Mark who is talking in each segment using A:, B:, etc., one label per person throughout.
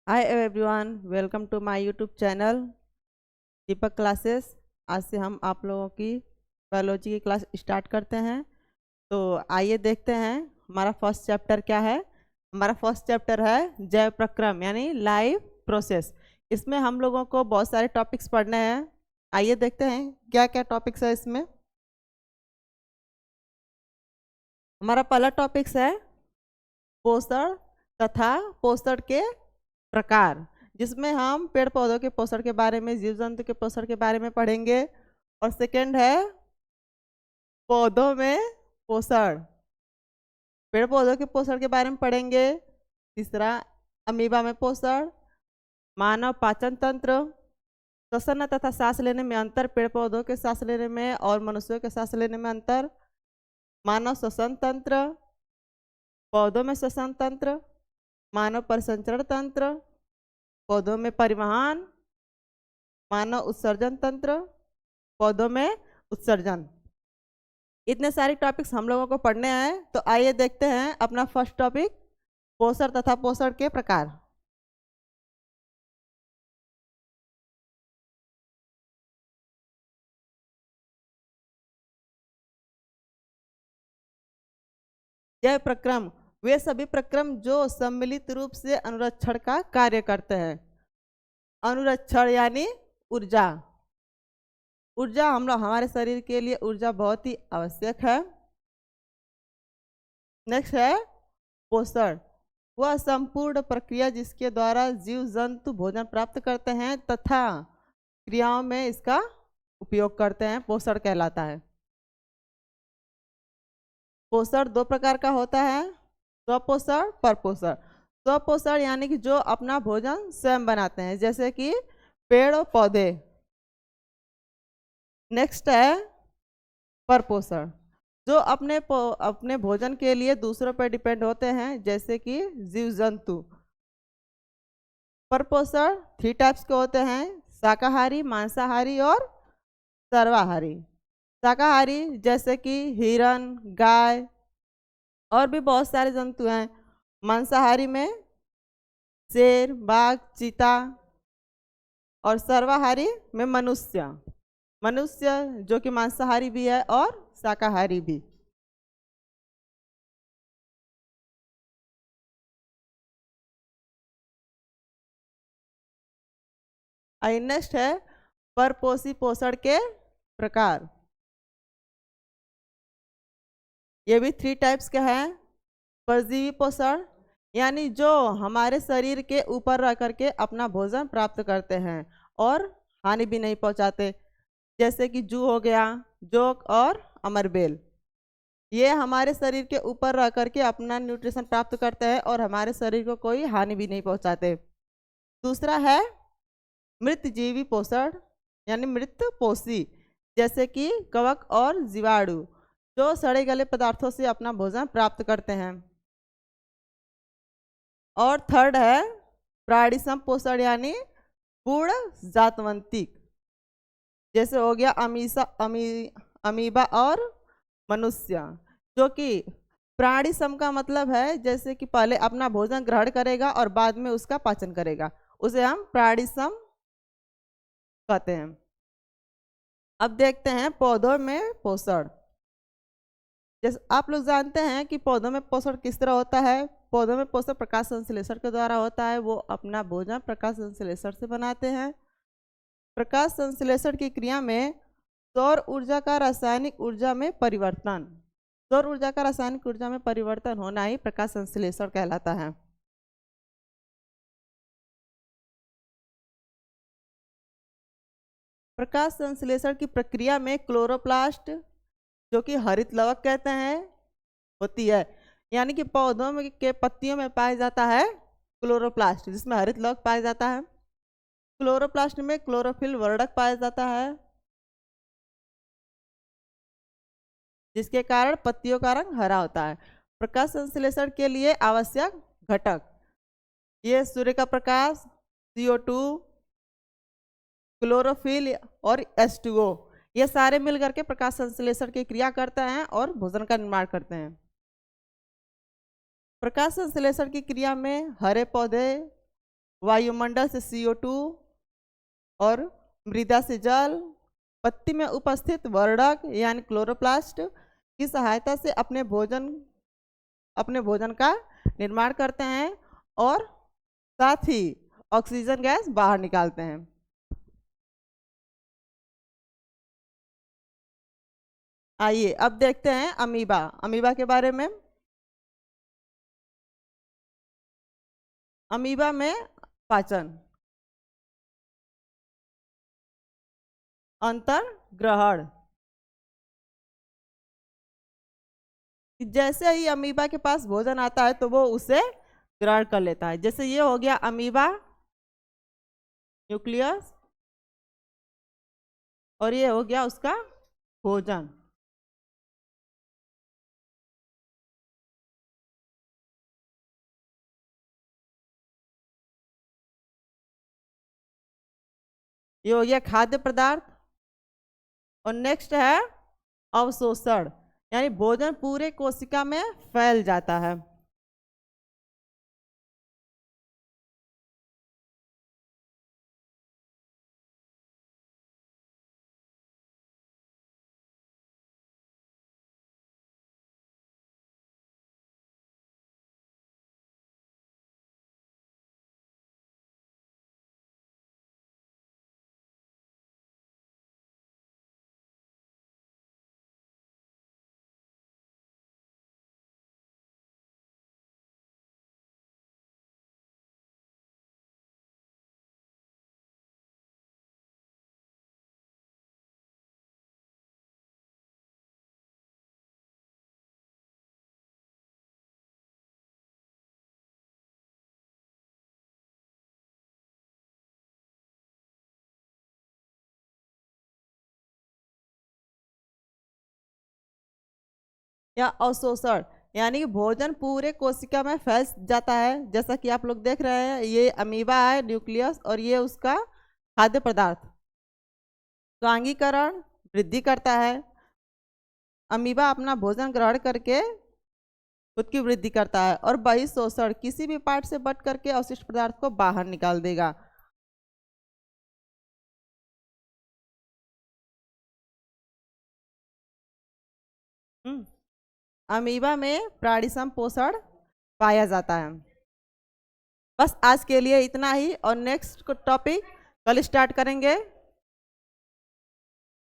A: Hi everyone, welcome to my YouTube channel Deepak classes. आज से हम आप लोगों की बायोलॉजी की क्लास स्टार्ट करते हैं। तो आइए देखते हैं हमारा फर्स्ट चैप्टर क्या है। हमारा फर्स्ट चैप्टर है जैव प्रक्रम यानी लाइव प्रोसेस। इसमें हम लोगों को बहुत सारे टॉपिक्स पढ़ने हैं। आइए देखते हैं क्या क्या टॉपिक्स है इसमें। हमारा पहला टॉपिक्स है पोषण तथा पोषण के प्रकार, जिसमें हम पेड़ पौधों के पोषण के बारे में, जीव जंतु के पोषण के बारे में पढ़ेंगे। और सेकंड है पौधों में पोषण, पेड़ पौधों के पोषण के बारे में पढ़ेंगे। तीसरा अमीबा में पोषण, मानव पाचन तंत्र, श्वसन तथा सांस लेने में अंतर, पेड़ पौधों के सांस लेने में और मनुष्यों के सांस लेने में अंतर, मानव श्वसन तंत्र, पौधों में श्वसन तंत्र, मानव परिसंचरण तंत्र, पौधों में परिवहन, मानव उत्सर्जन तंत्र, पौधों में उत्सर्जन। इतने सारे टॉपिक्स हम लोगों को पढ़ने हैं। तो आइए देखते हैं अपना फर्स्ट टॉपिक, पोषण तथा पोषण के प्रकार। जैव प्रक्रम वे सभी प्रक्रम जो सम्मिलित रूप से अनुरक्षण का कार्य करते हैं। अनुरक्षण यानी ऊर्जा। ऊर्जा हम लोग, हमारे शरीर के लिए ऊर्जा बहुत ही आवश्यक है। नेक्स्ट है पोषण, वह संपूर्ण प्रक्रिया जिसके द्वारा जीव जंतु भोजन प्राप्त करते हैं तथा क्रियाओं में इसका उपयोग करते हैं, पोषण कहलाता है। पोषण दो प्रकार का होता है, स्वपोषण, परपोषण। स्वपोषण यानी कि जो अपना भोजन स्वयं बनाते हैं, जैसे कि पेड़ और पौधे। नेक्स्ट है परपोषण, जो अपने भोजन के लिए दूसरों पर डिपेंड होते हैं, जैसे कि जीव जंतु। परपोषण 3 टाइप्स के होते हैं, शाकाहारी, मांसाहारी और सर्वाहारी। शाकाहारी जैसे कि हिरण, गाय और भी बहुत सारे जंतु हैं। मांसाहारी में शेर, बाघ, चीता। और सर्वाहारी में मनुष्य, जो कि मांसाहारी भी है और शाकाहारी भी। नेक्स्ट है परपोषी पोषण के प्रकार। ये भी 3 टाइप्स के हैं। परजीवी पोषण यानी जो हमारे शरीर के ऊपर रह करके अपना भोजन प्राप्त करते हैं और हानि भी नहीं पहुंचाते, जैसे कि जू हो गया, जोक और अमरबेल। ये हमारे शरीर के ऊपर रह करके अपना न्यूट्रिशन प्राप्त करते हैं और हमारे शरीर को कोई हानि भी नहीं पहुंचाते। दूसरा है मृतजीवी पोषण यानी मृत पोषी, जैसे कि कवक और जीवाणु, जो सड़े गले पदार्थों से अपना भोजन प्राप्त करते हैं। और थर्ड है प्राणिसम पोषण यानी पूर्ण जातवंतिक, जैसे हो गया अमीबा और मनुष्य। जो कि प्राणिसम का मतलब है जैसे कि पहले अपना भोजन ग्रहण करेगा और बाद में उसका पाचन करेगा, उसे हम प्राणिसम कहते हैं। अब देखते हैं पौधों में पोषण। जैसे आप लोग जानते हैं कि पौधों में पोषण किस तरह होता है। पौधों में पोषण प्रकाश संश्लेषण के द्वारा होता है। वो अपना भोजन प्रकाश संश्लेषण से बनाते हैं। प्रकाश संश्लेषण की क्रिया में सौर ऊर्जा का रासायनिक ऊर्जा में परिवर्तन, सौर ऊर्जा का रासायनिक ऊर्जा में परिवर्तन होना ही प्रकाश संश्लेषण कहलाता है। प्रकाश संश्लेषण की प्रक्रिया में क्लोरोप्लास्ट, जो कि हरित लवक कहते हैं, होती है। यानी कि पौधों में के पत्तियों में पाया जाता है क्लोरोप्लास्ट, जिसमें हरित लवक पाया जाता है। क्लोरोप्लास्ट में क्लोरोफिल वर्णक पाया जाता है, जिसके कारण पत्तियों का रंग हरा होता है। प्रकाश संश्लेषण के लिए आवश्यक घटक ये सूर्य का प्रकाश, CO2, क्लोरोफिल और H2O, ये सारे मिलकर के प्रकाश संश्लेषण की क्रिया करते हैं और भोजन का निर्माण करते हैं। प्रकाश संश्लेषण की क्रिया में हरे पौधे वायुमंडल से CO2 और मृदा से जल, पत्ती में उपस्थित वर्णक यानी क्लोरोप्लास्ट की सहायता से अपने भोजन का निर्माण करते हैं और साथ ही ऑक्सीजन गैस बाहर निकालते हैं। आइए अब देखते हैं अमीबा। अमीबा के बारे में। अमीबा में पाचन, अंतर ग्रहण, जैसे ही अमीबा के पास भोजन आता है तो वो उसे ग्रहण कर लेता है। जैसे ये हो गया अमीबा न्यूक्लियस और ये हो गया उसका भोजन। ये हो गया खाद्य पदार्थ। और नेक्स्ट है अवशोषण, यानी भोजन पूरे कोशिका में फैल जाता है। या अवशोषण यानी कि भोजन पूरे कोशिका में फैल जाता है। जैसा कि आप लोग देख रहे हैं, ये अमीबा है न्यूक्लियस और ये उसका खाद्य पदार्थ। स्वांगीकरण वृद्धि करता है। अमीबा अपना भोजन ग्रहण करके खुद की वृद्धि करता है और बहिर्शोषण किसी भी पार्ट से बट करके अवशिष्ट पदार्थ को बाहर निकाल देगा। अमीबा में प्राणिसम पोषण पाया जाता है। बस आज के लिए इतना ही और नेक्स्ट टॉपिक कल स्टार्ट करेंगे।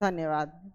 A: धन्यवाद।